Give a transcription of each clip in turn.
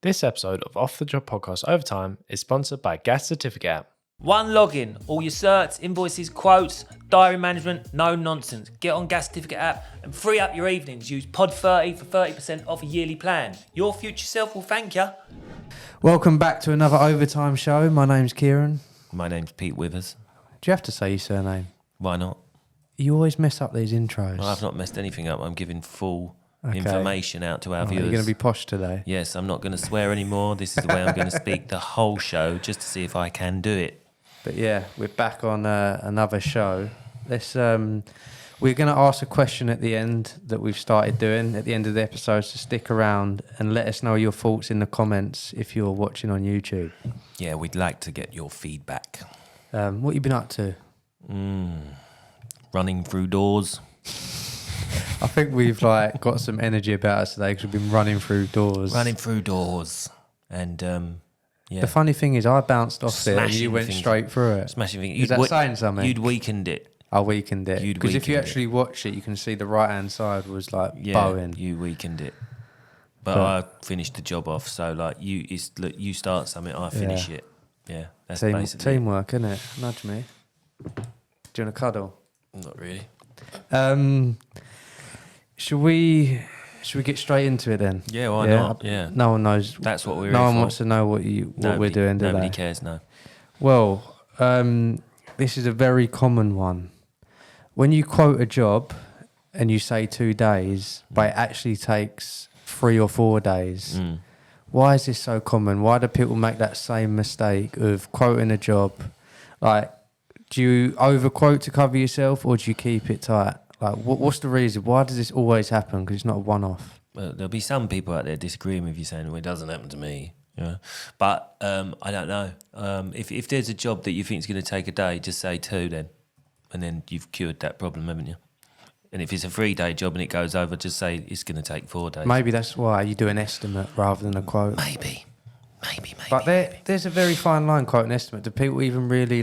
This episode of Off the Job Podcast Overtime is sponsored by Gas Certificate app. One login, all your certs, invoices, quotes, diary management, no nonsense. Get on Gas Certificate app and free up your evenings. Use POD30 for 30% off a yearly plan. Your future self will thank you. Welcome back to another Overtime show. My name's Kieran. My name's Pete Withers. Do you have to say your surname? Why not? You always mess up these intros. Well, I've not messed anything up. I'm giving full information out to our viewers. You're going to be posh today. Yes, I'm not going to swear anymore. This is the way I'm going to speak the whole show just to see if I can do it. But yeah, we're back on another show. We're going to ask a question at the end that we've started doing at the end of the episode, so stick around and let us know your thoughts in the comments if you're watching on YouTube. Yeah, we'd like to get your feedback. What you been up to? Running through doors. I think we've got some energy about us today because we've been running through doors. And yeah. The funny thing is I bounced off it and you went straight through it. Smashing things. Is that saying something? You'd weakened it. I weakened it. Because if you actually watch it, you can see the right-hand side was bowing. You weakened it. But I finished the job off, so you start something, I finish it. Yeah, that's basically teamwork, isn't it? Nudge me. Do you want to cuddle? Not really. Should we get straight into it then? Yeah, why not? Yeah. No one knows. That's what we're No one for. wants to know what we're doing, do Nobody they? cares, no. Well, this is a very common one. When you quote a job and you say 2 days, but it actually takes 3 or 4 days, why is this so common? Why do people make that same mistake of quoting a job? Do you overquote to cover yourself or do you keep it tight? What's the reason? Why does this always happen? Because it's not a one-off. Well, there'll be some people out there disagreeing with you saying, well, it doesn't happen to me. Yeah. But I don't know. If there's a job that you think is going to take a day, just say 2 then. And then you've cured that problem, haven't you? And if it's a 3-day job and it goes over, just say it's going to take 4 days. Maybe that's why you do an estimate rather than a quote. Maybe. But there's a very fine line, quote and estimate. Do people even really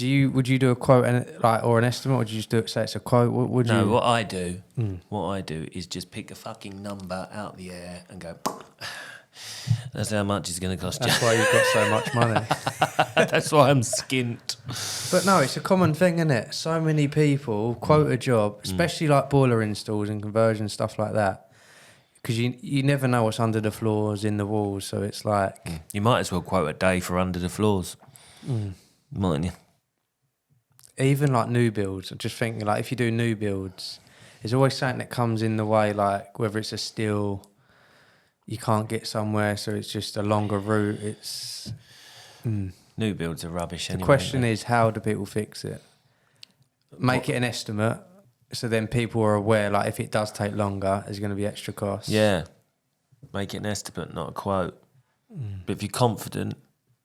would you do a quote or an estimate, or would you just say it's a quote? What I do is just pick a fucking number out the air and go, that's how much it's going to cost you. That's why you've got so much money. That's why I'm skint. But no, it's a common thing, isn't it? So many people quote a job, especially boiler installs and conversion, stuff like that, because you never know what's under the floors, in the walls, so it's You might as well quote a day for under the floors, mightn't you? Even new builds, I'm just thinking if you do new builds, there's always something that comes in the way, whether it's a steel, you can't get somewhere, so it's just a longer route. It's New builds are rubbish anyway. The question is, how do people fix it? Make it an estimate, so then people are aware, if it does take longer, there's going to be extra costs. Yeah. Make it an estimate, not a quote. But if you're confident,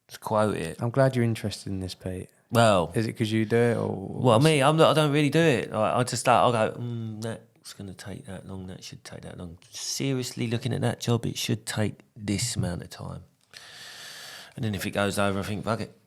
just quote it. I'm glad you're interested in this, Pete. Well, is it because you do it, or? Well, me, I don't really do it. I just I'll go, that's going to take that long. That should take that long. Seriously, looking at that job, it should take this amount of time. And then if it goes over, I think, fuck it.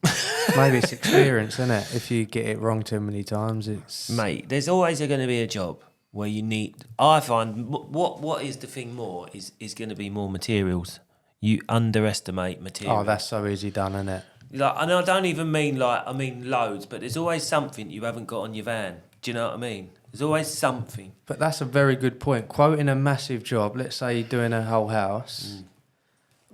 Maybe it's experience, isn't it? If you get it wrong too many times, it's... Mate, there's always going to be a job where you need... I find what is the thing more is going to be more materials. You underestimate materials. Oh, that's so easy done, isn't it? And I don't even mean I mean loads, but there's always something you haven't got on your van. Do you know what I mean? There's always something. But that's a very good point. Quoting a massive job, let's say you're doing a whole house,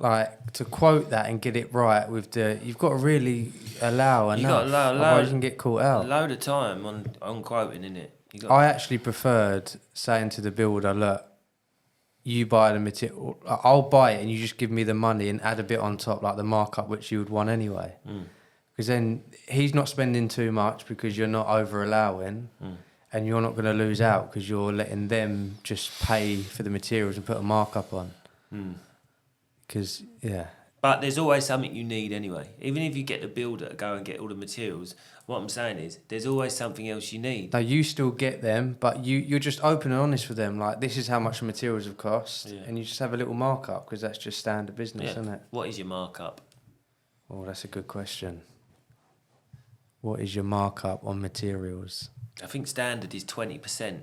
to quote that and get it right you've got to really allow enough. Otherwise you can get caught out. A load of time on quoting, innit? I actually preferred saying to the builder, look, you buy the material, I'll buy it and you just give me the money and add a bit on top, the markup which you would want anyway. Because then he's not spending too much because you're not over allowing and you're not going to lose out because you're letting them just pay for the materials and put a markup on. Because, But there's always something you need anyway. Even if you get the builder to go and get all the materials, what I'm saying is there's always something else you need. Now, you still get them, but you're just open and honest with them. This is how much the materials have cost, and you just have a little markup because that's just standard business, isn't it? What is your markup? Oh, that's a good question. What is your markup on materials? I think standard is 20%.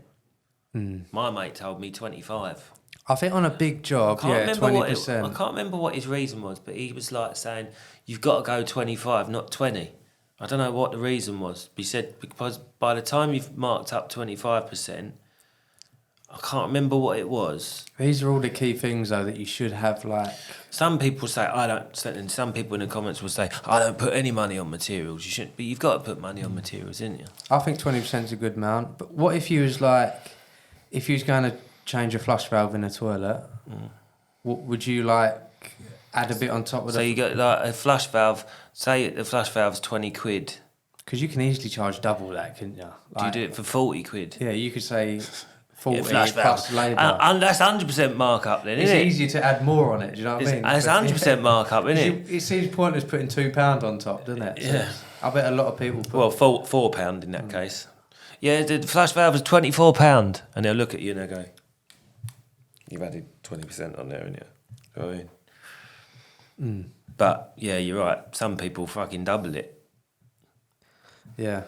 My mate told me 25. I think on a big job, yeah, 20%. I can't remember what his reason was, but he was like saying, you've got to go 25, not 20. I don't know what the reason was. He said, because by the time you've marked up 25%, I can't remember what it was. These are all the key things, though, that you should have, like... Some people say, I don't, and some people in the comments will say, I don't put any money on materials. You shouldn't, but you've got to put money on materials, didn't you? I think 20% is a good amount. But what if you was like... If you was going to change a flush valve in a toilet, what would you, like, add a bit on top of that? So you got, like, a flush valve, say the flush valve's 20 quid. Because you can easily charge double that, couldn't you? Like, Do you do it for 40 quid? Yeah, you could say 40 flush plus valve. labour. And that's 100% markup then, It's isn't it? easier to add more on it, do you know what I mean? It's 100% markup, isn't it? It seems pointless putting £2 on top, doesn't it? So Yeah. I bet a lot of people put... Well, £4 in that case. Yeah, the flush valve was £24, and they'll look at you and they'll go, you've added 20% on there, haven't you? You know what I mean? But, yeah, you're right. Some people fucking double it. Yeah.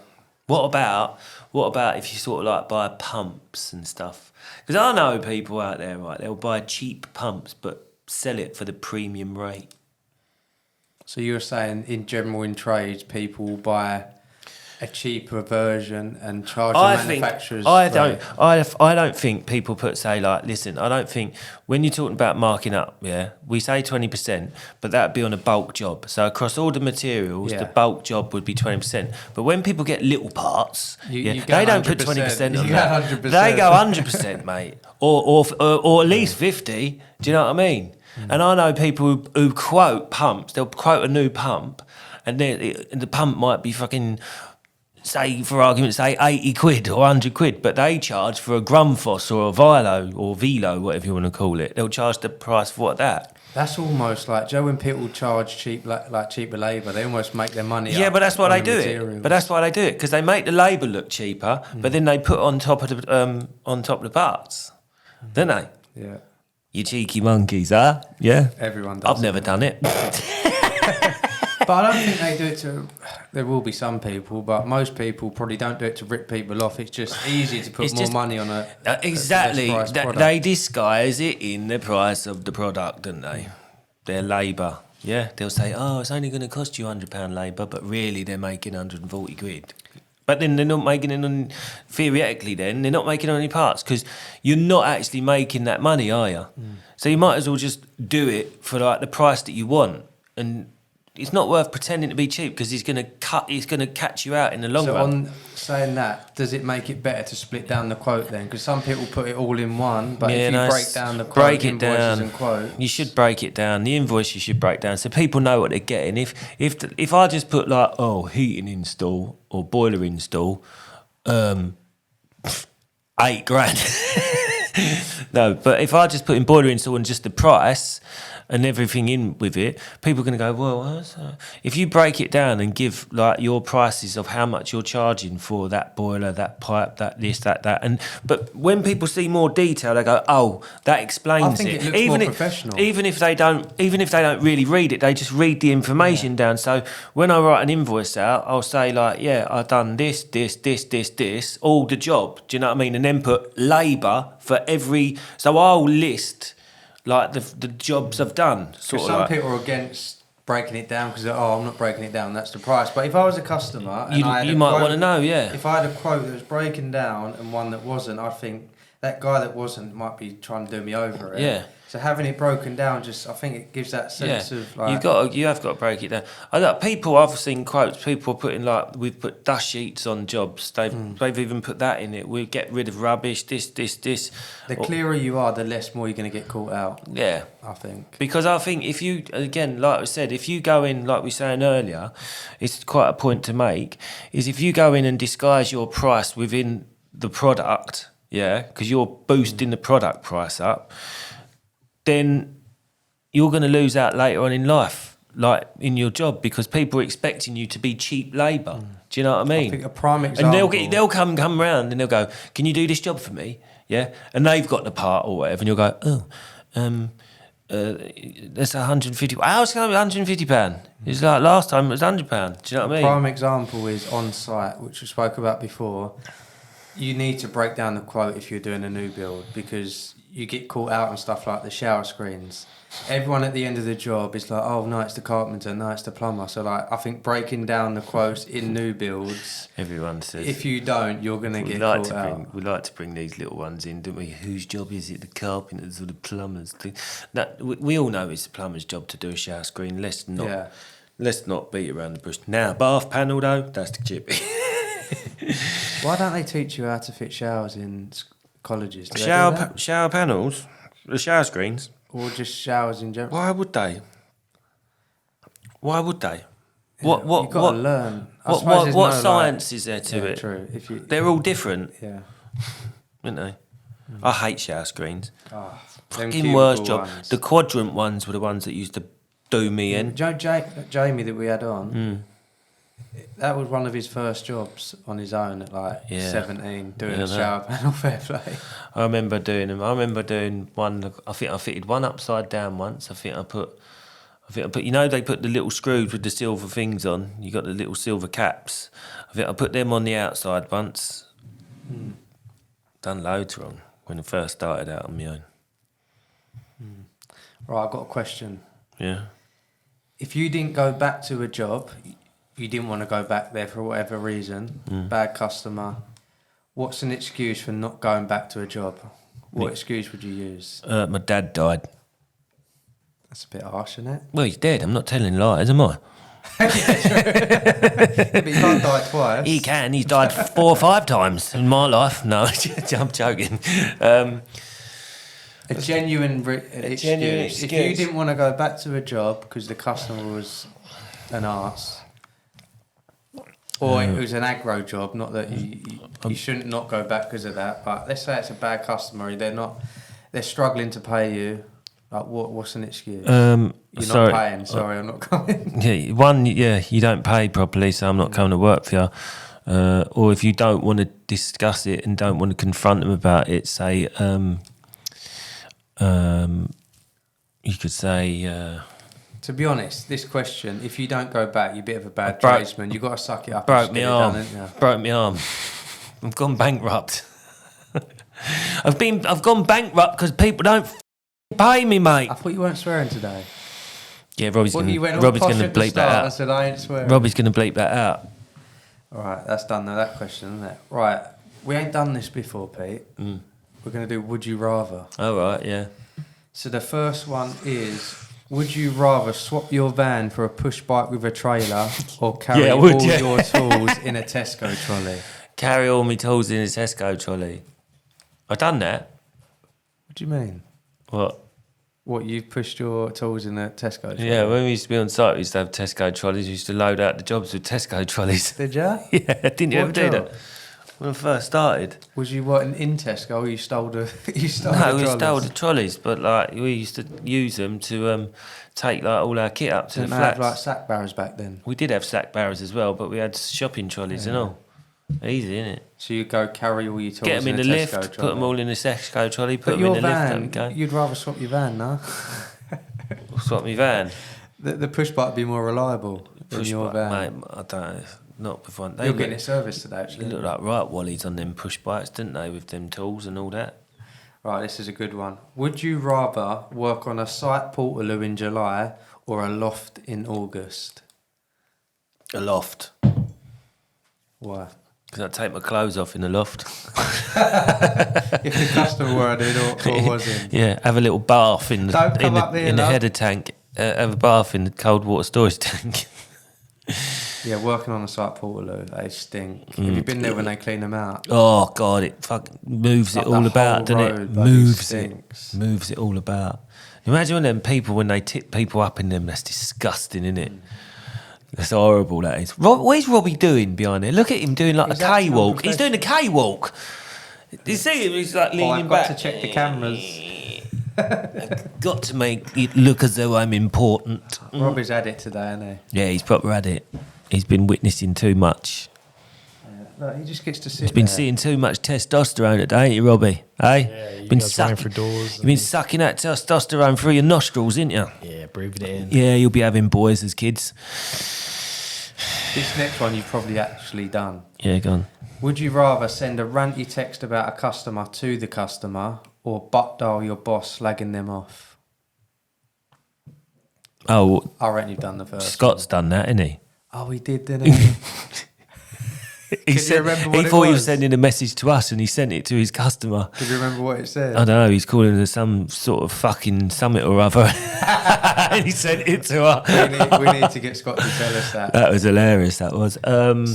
What about if you sort of like buy pumps and stuff? Because I know people out there, right, they'll buy cheap pumps but sell it for the premium rate. So you're saying, in general, in trades, people will buy a cheaper version and charge the manufacturers... I don't think people say, like, listen, I don't think... When you're talking about marking up, yeah, we say 20%, but that'd be on a bulk job. So across all the materials, the bulk job would be 20%. But when people get little parts, you they don't put 20% on that. 100%. They go 100%, mate. Or at least 50. Do you know what I mean? And I know people who quote pumps. They'll quote a new pump, and the pump might be fucking... say, for argument's sake, 80 quid or 100 quid, but they charge for a Grundfos or a Velo, whatever you want to call it. They'll charge the price for what that. That's almost like, Joe, when people charge cheaper labour, they almost make their money Yeah, up but that's why on they the do materials. it. But that's why they do it, because they make the labour look cheaper, but then they put on top of the parts, don't they? Yeah. You cheeky monkeys, huh? Yeah. Everyone does. I've never done it. But I don't think they do it to... There will be some people, but most people probably don't do it to rip people off. It's just easier to put more money on a... Exactly. A less priced product. They disguise it in the price of the product, don't they? Their labour. Yeah, they'll say, oh, it's only going to cost you £100 labour, but really they're making 140 quid. But then they're not making it on... Theoretically then, they're not making it on any parts, because you're not actually making that money, are you? So you might as well just do it for like the price that you want, and... It's not worth pretending to be cheap, because he's going to catch you out in the long run. So on saying that, does it make it better to split down the quote then? Because some people put it all in one, but if you break down the quote, invoices and quote... You should break it down. The invoice you should break down so people know what they're getting. If I just put like, heating install or boiler install, £8,000. No, but if I just put in boiler install and just the price and everything in with it, people are going to go, well, if you break it down and give like your prices of how much you're charging for that boiler, that pipe, that this, that, but when people see more detail, they go, oh, that explains I think it. it looks more professional. Even if they don't really read it, they just read the information down. So when I write an invoice out, I'll say like, yeah, I've done this, all the job. Do you know what I mean? And then put labour for every. So I'll list like the jobs I've done. Some people are against breaking it down because I'm not breaking it down, that's the price. But if I was a customer and you might want to know, yeah. If I had a quote that was breaking down and one that wasn't, I think that guy that wasn't might be trying to do me over it. Yeah. So having it broken down, I think it gives that sense of like... You have got to break it down. I've seen quotes, people are putting like, we've put dust sheets on jobs, they've even put that in it, we get rid of rubbish, this. The clearer you are, the less more you're going to get caught out. Yeah. I think. Because I think if you, again, like I said, if you go in, like we were saying earlier, it's quite a point to make, is if you go in and disguise your price within the product, yeah, because you're boosting the product price up, then you're going to lose out later on in life, like in your job, because people are expecting you to be cheap labour. Do you know what I mean? I think a prime example... And they'll come round and they'll go, can you do this job for me? Yeah? And they've got the part or whatever, and you'll go, that's 150. How it's going to be £150? It's like last time it was £100. Do you know what I mean? Prime example is on site, which we spoke about before. You need to break down the quote if you're doing a new build, because you get caught out on stuff like the shower screens. Everyone at the end of the job is like, oh, no, it's the carpenter, no, it's the plumber. So, like, I think breaking down the quotes in new builds, Everyone says. if you don't, you're going to get caught out. We like to bring these little ones in, don't we? Whose job is it? The carpenters or the plumbers? We all know it's the plumber's job to do a shower screen. Let's not beat around the bush. Now, bath panel, though, that's the chippy. Why don't they teach you how to fit showers in colleges? Do they do that? Shower panels? The shower screens? Or just showers in general? Why would they? Yeah, you've got to learn. I suppose What there's no, science is there to yeah, it? True. They're all different, Yeah. aren't they? I hate shower screens. Oh, Fucking worst job. The quadrant ones were the ones that used to do me in. Do you know Jamie that we had on? That was one of his first jobs on his own at like 17, doing a shower panel. Fair play. I remember doing them. I remember doing one. I think I fitted one upside down once. I think I put. You know, they put the little screws with the silver things on. You got the little silver caps. I think I put them on the outside once. Done loads wrong when I first started out on my own. Right, I've got a question. Yeah. If you didn't go back to a job, you didn't want to go back there for whatever reason, bad customer, what's an excuse for not going back to a job? What excuse would you use? My dad died. That's a bit harsh, isn't it? Well, he's dead. I'm not telling lies, am I? But he can't die twice. He can. He's died 4 or 5 times in my life. No, I'm joking. A genuine excuse. If you didn't want to go back to a job because the customer was an arse, or it was an aggro job, not that you shouldn't not go back because of that, but let's say it's a bad customer, they're struggling to pay you. Like what's an excuse? You're not paying. Sorry, I'm not coming. You don't pay properly, so I'm not coming to work for you. Or if you don't want to discuss it and don't want to confront them about it, say, you could say. To be honest, this question, if you don't go back, you're a bit of a bad tradesman. You've got to suck it up. Broke my arm. Broke my arm. I've gone bankrupt. I've gone bankrupt because people don't pay me, mate. I thought you weren't swearing today. Yeah, Robbie's going to bleep that out. I said I ain't swearing. Robbie's going to bleep that out. All right, that's done now, that question, isn't it? Right, we ain't done this before, Pete. We're going to do Would You Rather. All right, yeah. So the first one is, would you rather swap your van for a push bike with a trailer or carry your tools in a Tesco trolley? Carry all my tools in a Tesco trolley. I've done that. What do you mean? What, you've pushed your tools in a Tesco trolley? Yeah, when we used to be on site, we used to have Tesco trolleys. We used to load out the jobs with Tesco trolleys. Did you? Yeah, didn't you ever do that? When I first started. Was you working in Tesco or you stole the we stole the trolleys, but like we used to use them to take like all our kit up to the flats. Didn't have like sack barrows back then? We did have sack barrows as well, but we had shopping trolleys and all. Easy, innit? So you go carry all your tools get them in the lift, put them all in the Tesco trolley, put them in the lift. Go. You'd rather swap your van, no? Swap my van. The push bike would be more reliable than your van. Mate, I don't know. Not before. You're getting it serviced today, actually. They look like right wallies on them push bikes, didn't they, with them tools and all that? Right, this is a good one. Would you rather work on a site Portaloo in July or a loft in August? A loft. Why? Because I'd take my clothes off in the loft. If the customer weren't in or was in. Yeah, have a little bath in the header tank. Have a bath in the cold water storage tank. Yeah, working on a site Portaloo, they stink. Have you been there when they clean them out? Oh God, it fucking moves it all about, doesn't it? Moves it all about. Imagine when them people, when they tip people up in them, that's disgusting, isn't it? That's horrible, that is. What is Robbie doing behind there? Look at him doing like a K-walk. He's doing a K-walk. You see him? He's like leaning back. I've got to check the cameras. I've got to make it look as though I'm important. Robbie's had it today, hasn't he? Yeah, he's proper had it. He's been witnessing too much. Look, he just gets to sit He's been seeing too much testosterone today, ain't you, Robbie? Hey? Yeah, you been guys running for doors. You've been sucking that testosterone through your nostrils, ain't you? Yeah, breathing it in. Yeah, you'll be having boys as kids. This next one you've probably actually done. Yeah, go on. Would you rather send a ranty text about a customer to the customer or butt dial your boss slagging them off? Oh, I reckon you've done the first. Scott's done that, isn't he? Oh, he did, didn't he? He Can you remember what he it thought he was was? sending a message to us, and he sent it to his customer. Can you remember what it said? I don't know. He's calling her some sort of fucking summit or other. And he sent it to her. We need to get Scott to tell us that. That was hilarious. That was.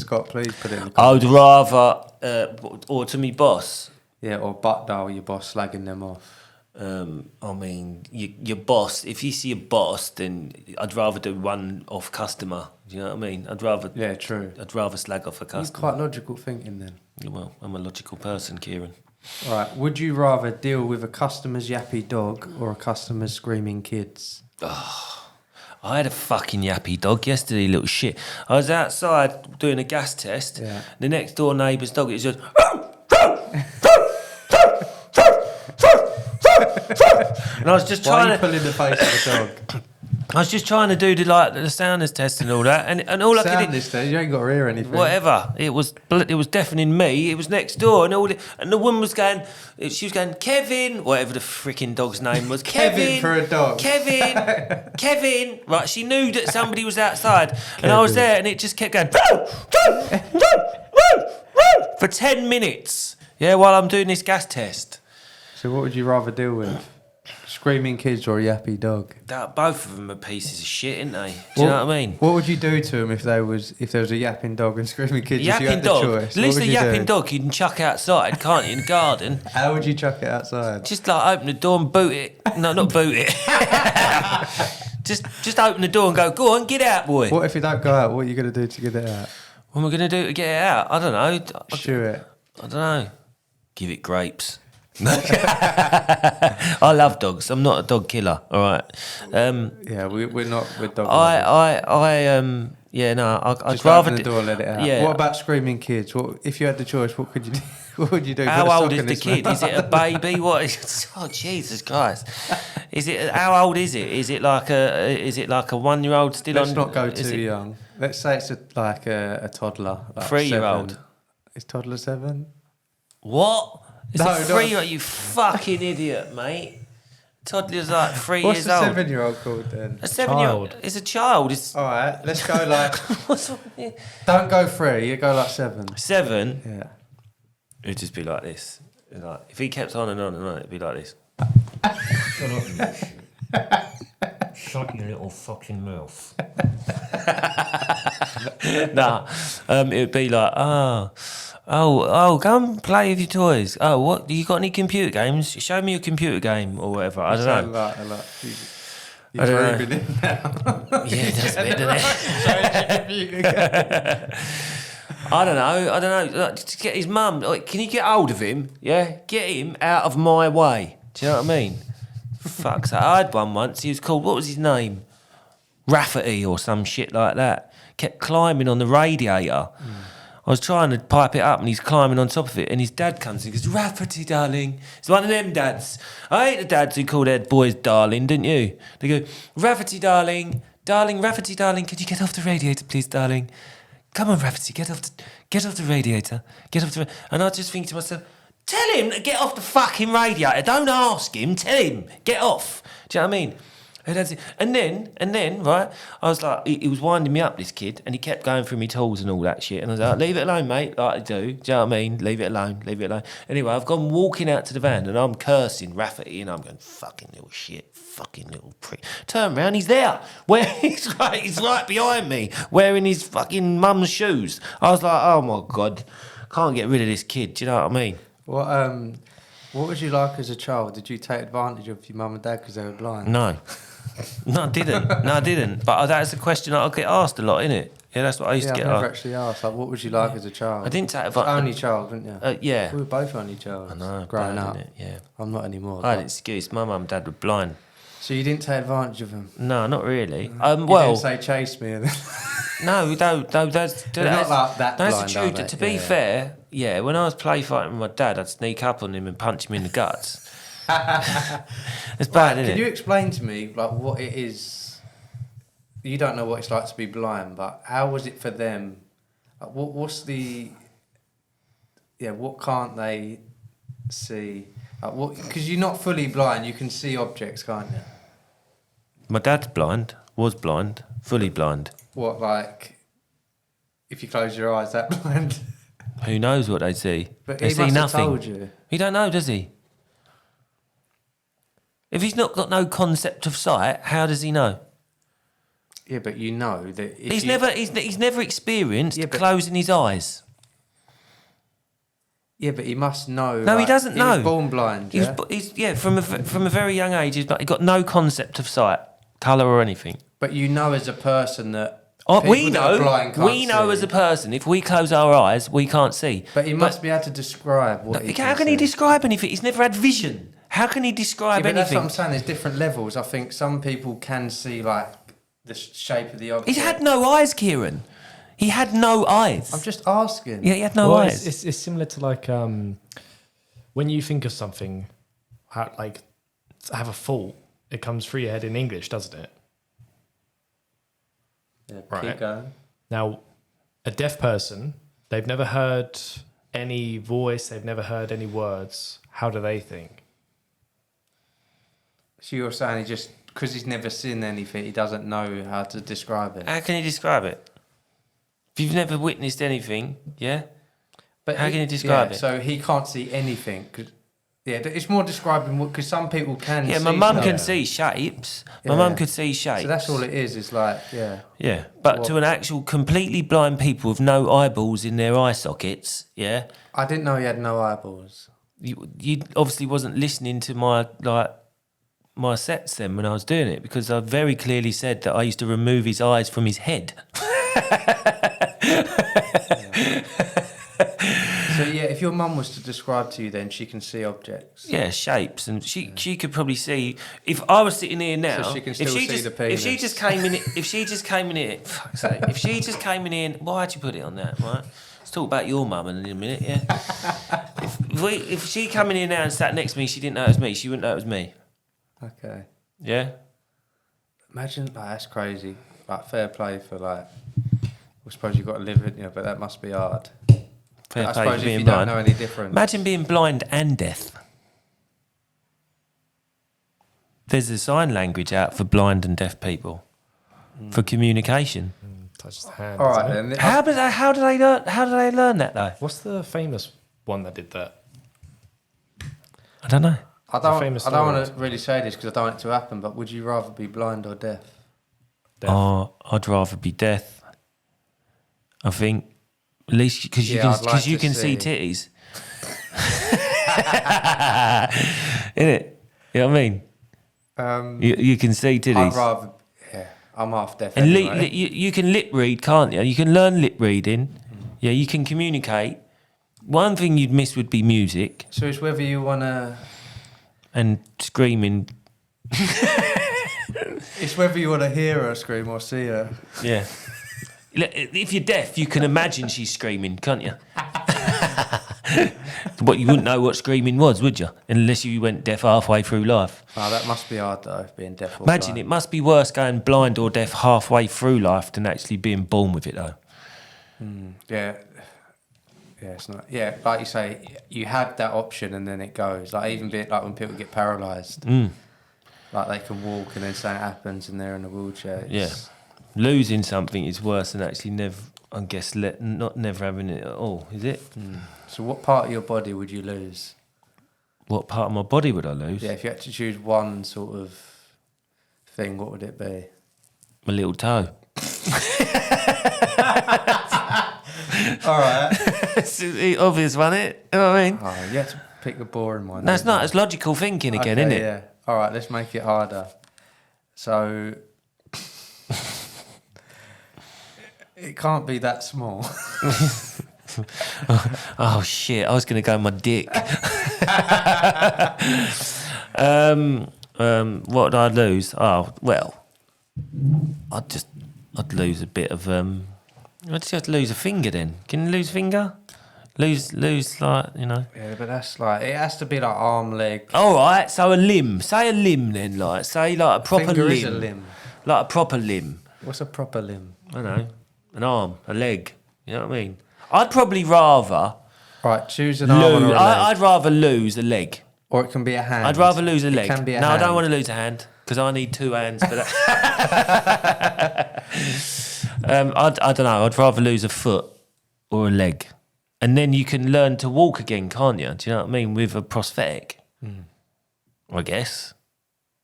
Scott, please put it in the I would comments. rather, or to me boss. Yeah, or butt dial your boss slagging them off. I mean, your boss. If you see a boss, then I'd rather do one off customer. Do you know what I mean? I'd rather. Yeah, true. I'd rather slag off a You're customer. quite logical thinking then. Well, I'm a logical person, Kieran. All right. Would you rather deal with a customer's yappy dog or a customer's screaming kids? I had a fucking yappy dog yesterday, little shit. I was outside doing a gas test. Yeah. The next door neighbour's dog, it just. And I was just Why are trying you to. pulling the face of the dog? I was just trying to do the soundness test and all that, and all I could. Sound this day, you ain't got to hear anything. Whatever. It was deafening me. It was next door, and the woman was going. She was going, Kevin, whatever the freaking dog's name was. Kevin for a dog. Kevin. Right, she knew that somebody was outside, and I was there, and it just kept going for 10 minutes. Yeah, while I'm doing this gas test. So what would you rather deal with? Screaming kids or a yappy dog? Both of them are pieces of shit, aren't they? Do you know what I mean? What would you do to them if there was a yapping dog and screaming kids? If you Yapping had the dog. choice? At least What a would you yapping do? dog you can chuck outside, can't you, in the garden? How would you chuck it outside? Just like open the door and boot it. No, not boot it. just open the door and go on, get out, boy. What if you don't go out? What are you going to do to get it out? What am I going to do to get it out? I don't know. Shoot it. I don't know. Give it grapes. I love dogs. I'm not a dog killer. All right. Yeah, we're not with dog lovers. I'd Just rather open the door and let it out. Yeah. What about screaming kids? What if you had the choice? What could you do? What would you do? How Put a old sock is in the this kid? man? Is it a baby? What? Oh Jesus Christ! Is it? How old is it? Is it like a 1 year old still Let's on? not go is too it young. Let's say it's a toddler. Like 3-year-old? 7. Is toddler 7? What? It's No, a not- 3-year-old. You fucking idiot, mate. Toddler's like 3 What's years the old. 7-year-old called then? A 7-year-old. It's a child. It's All right, let's go like. what's wrong with you? Don't go 3. You go like 7. 7. Yeah. It'd just be like this. Like, if he kept on and on and on, it'd be like this. Shut your little fucking mouth. Nah, it'd be like, go and play with your toys. Oh, what? You got any computer games? Show me your computer game or whatever. I don't know. A lot. You're I don't dreaming it now. Yeah, that's a bit, doesn't it? I don't know. Like, just get his mum. Like, can you get hold of him? Yeah, get him out of my way. Do you know what I mean? Fuck's sake. I had one once. He was called. What was his name? Rafferty or some shit like that. Kept climbing on the radiator. I was trying to pipe it up and he's climbing on top of it and his dad comes in and goes, Rafferty, darling. It's one of them dads. I hate the dads who call their boys darling, didn't you? They go, Rafferty, darling. Darling, Rafferty, darling, could you get off the radiator, please, darling? Come on, Rafferty, get off the radiator. And I just think to myself, tell him to get off the fucking radiator. Don't ask him, tell him, get off. Do you know what I mean? And then, right, I was like, he was winding me up, this kid, and he kept going through my tools and all that shit. And I was like, leave it alone, mate, like I do. Do you know what I mean? Leave it alone. Anyway, I've gone walking out to the van and I'm cursing Rafferty and I'm going, fucking little shit, fucking little prick. Turn round, he's there. He's right behind me, wearing his fucking mum's shoes. I was like, oh my God, can't get rid of this kid. Do you know what I mean? What was you like as a child? Did you take advantage of your mum and dad because they were blind? No, I didn't. But that's a question that I get asked a lot, innit? Yeah, that's what I used to I've get never asked. actually asked. Like, what was you like as a child? I didn't take advantage. Only child, weren't you? Yeah. We were both only child. I know, growing bad, up. innit? Yeah. I'm not anymore. I had an excuse. My mum and dad were blind. So you didn't take advantage of them? No, not really. You Well, didn't say chase me. no, that's They're not like that that's blind, the are truth. they? To be Yeah. fair, yeah, when I was play fighting with my dad, I'd sneak up on him and punch him in the guts. It's bad, isn't Can it? you explain to me like what it is? You don't know what it's like to be blind, but how was it for them? Like, what's the? Yeah, what can't they see? Because you're not fully blind, you can see objects, can't you? My dad's blind, was blind, fully blind. What, like, if you close your eyes, that blind? Who knows what they see? But They he see must nothing. have told you. He don't know, does he? If he's not got no concept of sight, how does he know? Yeah, but you know that if He's never experienced Yeah, but- closing his eyes. Yeah, but he must know. No, he doesn't know. He was born blind, yeah? From a very young age, he got no concept of sight, colour or anything. But you know as a person that We people that are blind know. can't We know see. as a person, if we close our eyes, we can't see. But he must be able to describe what he How can see. he describe anything? He's never had vision. How can he Yeah, describe but that's anything? what I'm saying. There's different levels. I think some people can see like the shape of the object. He had no eyes, Kieran. He had no eyes. I'm just asking. Yeah, he had no Well, eyes. it's similar to like when you think of something, like to have a thought, it comes through your head in English, doesn't it? Yeah, Right. keep going. Now, a deaf person, they've never heard any voice, they've never heard any words. How do they think? So you're saying he just because he's never seen anything, he doesn't know how to describe it. How can he describe it? If you've never witnessed anything, yeah? But How can you describe it? So he can't see anything. It's more describing what because some people can. Yeah, see my mum stuff. can see shapes. My Yeah. mum could see shapes. So that's all it is. It's like yeah. Yeah, but What? to an actual completely blind people with no eyeballs in their eye sockets, yeah, I didn't know he had no eyeballs. you obviously wasn't listening to my sets then when I was doing it because I very clearly said that I used to remove his eyes from his head. So yeah, if your mum was to describe to you, then she can see objects. Yeah, shapes, and she could probably see if I was sitting here now. So she can if still she see just, the penis. If she just came in, if she just came in here, fuck's sake, if she just came in here, why'd you put it on that? Right, let's talk about your mum in a minute. Yeah, if she come in here now and sat next to me, she didn't know it was me. She wouldn't know it was me. Okay. Yeah. Imagine that's crazy. Like fair play for like. I suppose you've got to live it, but that must be hard. Fair I play suppose for if you being don't blind. know any difference. Imagine being blind and deaf. There's a sign language out for blind and deaf people for communication. Touch the hand. All right isn't it? then. How do they learn? How do they learn that though? What's the famous one that did that? I don't know. I don't famous want story. to really say this because I don't want it to happen. But would you rather be blind or deaf? Deaf. Oh, I'd rather be deaf. I think at least because you Yeah, can I'd like to see see. titties. Innit? You know what I mean? You can see I'd titties. rather. Yeah, I'm half deaf. And Anyway. you can lip read, can't you? You can learn lip reading. Yeah, you can communicate. One thing you'd miss would be music So it's whether you want to. and screaming. It's whether you want to hear her scream or see her. Yeah. Look, if you're deaf, you can imagine she's screaming, can't you? But you wouldn't know what screaming was, would you? Unless you went deaf halfway through life. Oh, that must be hard though, being deaf or Imagine blind. it must be worse going blind or deaf halfway through life than actually being born with it, though. Yeah. Yeah, it's not. Yeah, like you say, you had that option and then it goes. Like even bit like when people get paralysed, like they can walk and then something happens and they're in a wheelchair. It's- Losing something is worse than actually never. I guess not never having it at all. Is it? So what part of your body would you lose? What part of my body would I lose? Yeah, if you had to choose one sort of thing, what would it be? My little toe. All right. It's the obvious one, it. You know what I mean? Oh, you had to pick the boring one. No, it's didn't not. you? It's logical thinking again, Okay, isn't it? Yeah. All right, let's make it harder. So it can't be that small. Oh shit! I was going to go my dick. What would I lose? Oh well, I'd lose a bit of I'd just have to lose a finger then. Can you lose a finger? Lose like Yeah, but that's like it has to be like arm, leg. All right, so a limb. Say a limb then, say a proper Finger limb. is a limb. Like a proper limb. What's a proper limb? I don't know, an arm, a leg. You know what I mean? I'd probably rather Right, choose an arm or a leg. I'd rather lose a leg. Or it can be a hand. I'd rather lose a It leg. can be a No, I don't hand. want to lose a hand because I need 2 hands for that. I don't know. I'd rather lose a foot or a leg. And then you can learn to walk again, can't you? Do you know what I mean? With a prosthetic, I guess.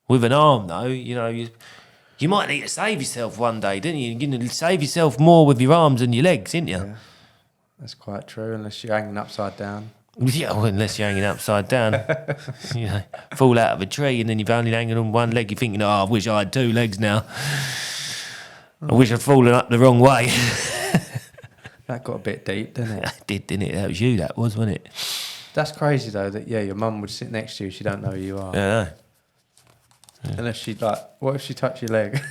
With an arm, though, you know, you might need to save yourself one day, didn't you? You're going to save yourself more with your arms and your legs, ain't you? Yeah. That's quite true, unless you're hanging upside down. Yeah, well, unless you're hanging upside down. You know, fall out of a tree and then you're only hanging on one leg. You're thinking, oh, I wish I had 2 legs now. I wish I'd fallen up the wrong way. That got a bit deep, didn't it? It did, didn't it? That was you, that was, wasn't it? That's crazy, though, that, your mum would sit next to you, she don't know who you are. Yeah, Unless she'd like, what if she touched your leg?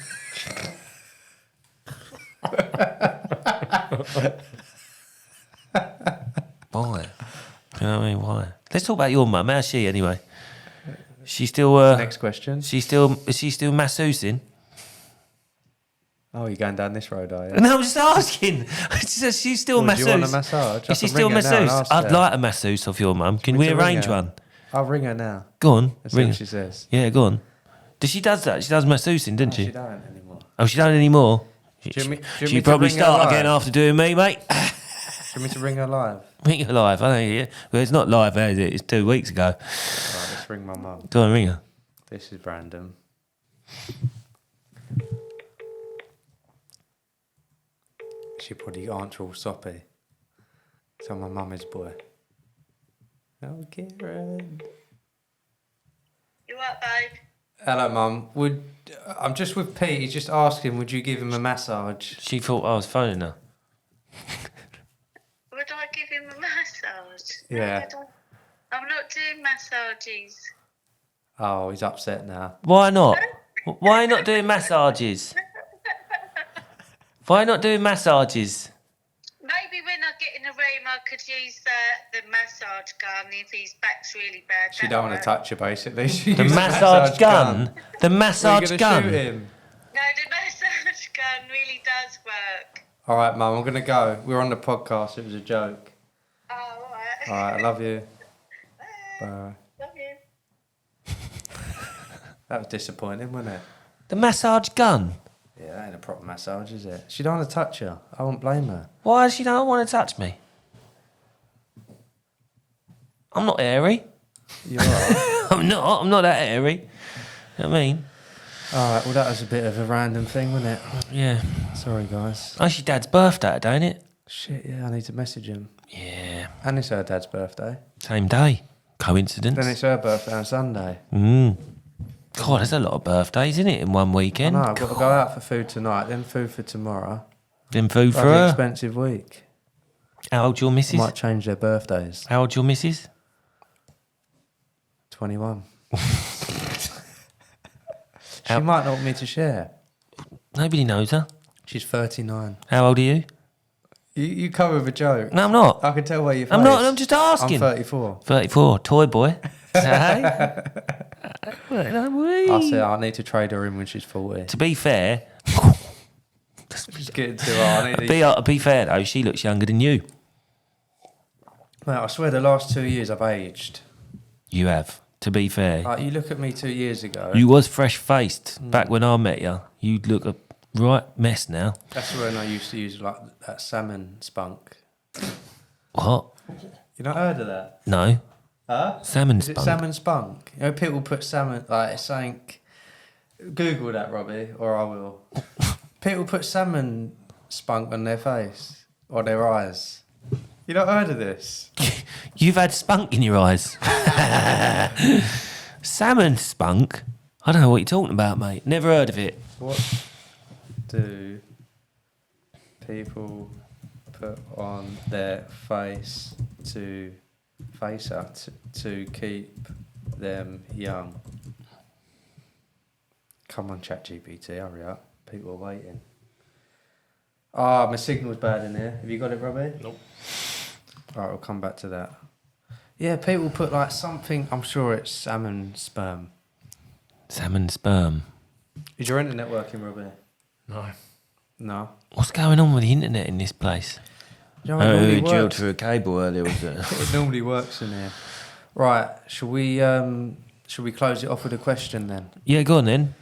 Why? You know what I mean? Why? Let's talk about your mum. How's she anyway? She still Next question. is she still masseusing? Oh, you're going down this road, are you? No, I'm just asking. She's still Well, do you want a masseuse. massage? I Is she can still ring her now and masseuse? ask I'd her. like a masseuse of your mum. Can we to ring arrange her. one? I'll ring her now. Go on, Let's see ring what her. she says. Yeah, go on. She does that. She does masseusing, didn't She she? don't anymore. Oh, she don't anymore. Do you want me She to probably ring her start live? again after doing me, mate. Do you want me to ring her live? Ring her live. I don't hear. Well, it's not live, is it? It's 2 weeks ago. Right, let's ring my mum. Go on, ring her. This is random. She'll probably answer all soppy. So my mum is boy. Oh, Kerian. You what, babe? Hello, mum. I'm just with Pete. He's just asking, would you give him a massage? She thought I was phoning her. Would I give him a massage? Yeah. No, I don't. I'm not doing massages. Oh, he's upset now. Why not? Why not doing massages? Why not doing massages? Maybe when I get in a room, I could use the massage gun if his back's really bad. She don't want to touch you, basically. She The used massage gun? The Are you massage gonna gun? shoot him? No, the massage gun really does work. All right, mum. I'm gonna go. We're on the podcast. It was a joke. Oh, all right. All right. I love you. Bye. Bye. Love you. That was disappointing, wasn't it? The massage gun? Yeah, that ain't a proper massage, is it? She don't want to touch you. I won't blame her. Why does she don't want to touch me? I'm not hairy. You're all right. I'm not that hairy. You know what I mean? All right. Well, that was a bit of a random thing, wasn't it? Yeah. Sorry, guys. Oh, it's your dad's birthday today, ain't it? Shit. Yeah, I need to message him. Yeah. And it's her dad's birthday. Same day. Coincidence. Then it's her birthday on Sunday. God, there's a lot of birthdays, isn't it, in one I weekend? know. I've got to go out for food tonight, then food for tomorrow. Then food for Bloody her. expensive week. How old's your missus? Might change their birthdays. How old's your missus? 21. She might not want me to share. Nobody knows her. She's 39. How old are you? You come with a joke. No, I'm not. I can tell where you're I'm not. I'm just asking. I'm 34. 34, toy boy. Hey? I said I need to trade her in when she's 40. To be fair, She's getting too old. I need be fair though, she looks younger than you. Mate, I swear the last 2 years I've aged. You have. To be fair, Like, you look at me 2 years ago. you was fresh faced back when I met you. You look a right mess now. That's when I used to use like that salmon spunk. What? You not heard of that? No. Huh? Salmon Is it spunk. salmon spunk? You know, people put salmon like it's saying. Google that, Robbie, or I will. People put salmon spunk on their face or their eyes. You not heard of this? You've had spunk in your eyes. Salmon spunk? I don't know what you're talking about, mate. Never heard of it. What do people put on their face to to keep them young? Come on, ChatGPT, hurry up. People are waiting. Ah, my signal's bad in here. Have you got it, Robbie? Nope. All right, we'll come back to that. Yeah, people put like something. I'm sure it's salmon sperm. Salmon sperm. Is your internet working, Robbie? No. No. What's going on with the internet in this place? Do you know what normally drilled works? through a cable earlier, was it? It normally works in here. Right, should we close it off with a question then? Yeah, go on then.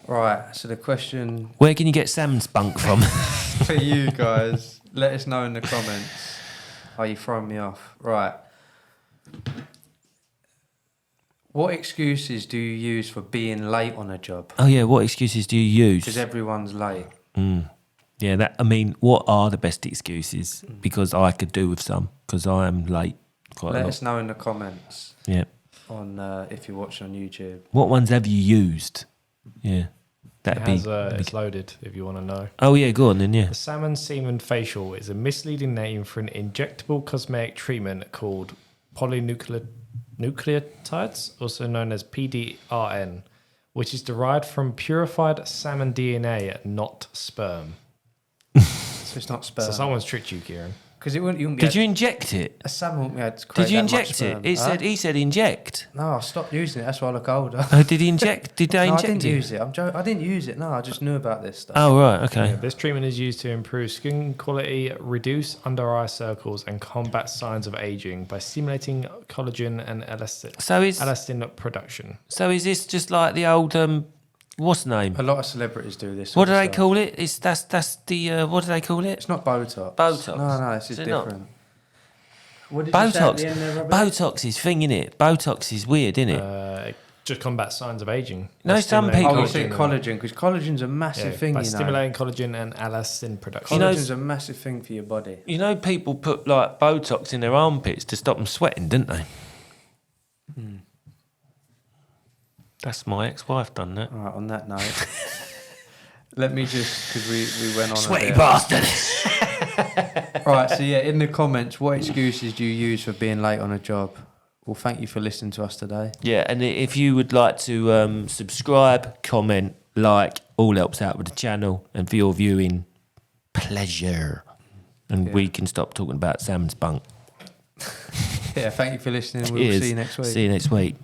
Right, so the question Where can you get salmon spunk from? for you guys, let us know in the comments. Oh, you're throwing me off. Right. What excuses do you use for being late on a job? Oh yeah, what excuses do you use? Because everyone's late. Yeah, what are the best excuses? Because I could do with some, because I am late quite a Let lot. us know in the comments Yeah. on if you're watching on YouTube. What ones have you used? Yeah. It's loaded if you want to know. Oh yeah, go on then, yeah. The salmon semen facial is a misleading name for an injectable cosmetic treatment called polynucleotides, also known as PDRN, which is derived from purified salmon DNA, not sperm. So it's not sperm. So someone's tricked you, Kieran. Because you wouldn't be Did you inject it? a salmon wouldn't be able to create Did you that much inject it? sperm. He said inject. No, I stopped using it. That's why I look older. Oh, did he inject? Did they No, I inject didn't it? use it. I didn't use it. No, I just knew about this stuff. Oh right, okay. Yeah, this treatment is used to improve skin quality, reduce under eye circles, and combat signs of aging by stimulating collagen and elastin production. So is this just like the old what's the name? A lot of celebrities do this. What do sort of they stuff. call it? That's the what do they call it? It's not Botox. Botox. No, this is Is it not? different. What did you say at the end there, Robert? Botox is thing, innit? Botox is weird, innit? It just combats signs of aging. No, By some stimulating people- I would say collagen, because collagen's a massive thing, by you know. stimulating collagen and elastin production. Collagen's a massive thing for your body. You know, people put like Botox in their armpits to stop them sweating, didn't they? That's my ex-wife done that. All right, on that note, let me just, because we went on Sweaty a bit. bastard. Right, so yeah, in the comments, what excuses do you use for being late on a job? Well, thank you for listening to us today. Yeah, and if you would like to subscribe, comment, like, all helps out with the channel and for your viewing pleasure. And we can stop talking about salmon spunk. Yeah, thank you for listening. We'll Cheers. see you next week. See you next week.